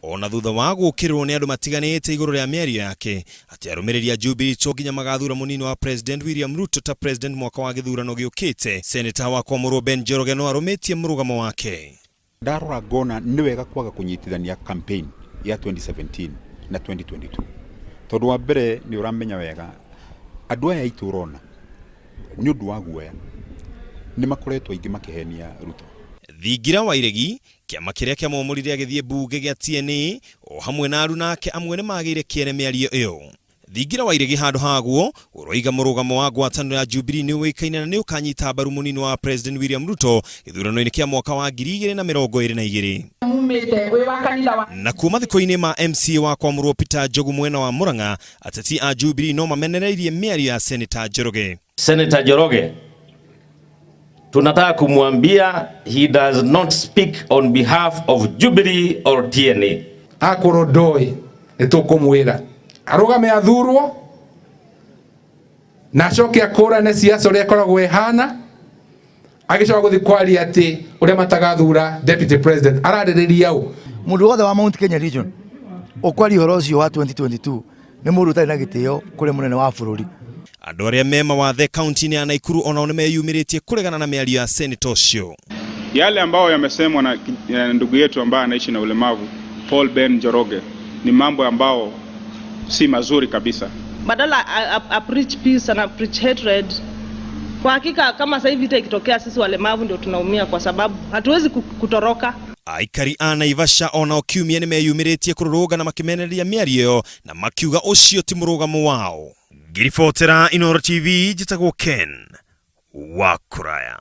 ona thutha wa gukirwo ni andu matiganite iguru ria mĩario yake ati arũmĩrĩri a Jubilee nginya magathura munini wa President William Ruto ta President mwaka wa gĩthurano gĩũkĩte. Senator wa Kwamũrwo Ben Njoroge no arũmĩtie mũrũgamo wake. Ndarora ngona nĩ wega kwaga kunyitithania campaign ya 2017 na 2022 tondu wa mbere ni uramenya wega andu aya iturona ni undu wa guoya ni makoretwo ingi makihenia Ruto. Thingira wa Iregi kiama kiria kiamomorire agithie bunge gya TNA o hamwe na aruna ake amwe ni magire kiene mĩario iyo. Thingira wa Iregi handu haguo uroiga mũrũgamo wa ngwatanĩro ya Jubilee ni wikaine na ni ukanyita mbaru munini wa President William Ruto gĩthurano-inĩ kia mwaka wa 2022. Na kuma thiko-inĩ ma MCA wa Kwamũrwo Peter Njogu mwena wa Murang'a, ateti a Jubilee no mamenereirie mĩario ya Senator Njoroge. Senator Njoroge, tunataka kumwambia he does not speak on behalf of Jubilee or TNA. Akorodoi nitukumwira arugame athurwo na coke akurane siasa uria koragwo ehana agicoka guthi kwari ati uria matagathura deputy president araririria u mundu wothe wa Mount Kenya region okwari horo ucio wa 2022 ni mundu tari na gitio kuri munene wa bururi. Andu aria mema wa the county ya Naikuru ona one meyumiritie kuregana na mĩario ya senator ucio. Yale ambao yamesemwa na ndugu yetu ambaye anaishi na ulemavu Paul Ben Njoroge ni mambo ambao si mazuri kabisa. Badala a preach peace and a preach hatred. Kwa hakika kama sasa hivi vita ikitokea sisi walemavu ndio tunaumia kwa sababu hatuwezi kutoroka. Aikari a Naivasha ona okiumia ni meyumiritie kurũrũga na makimeneria mĩario na makiuga ucio ti mũrũgamo wao. Ngiribotera Inooro TV njitagwo Ken Wakuraya.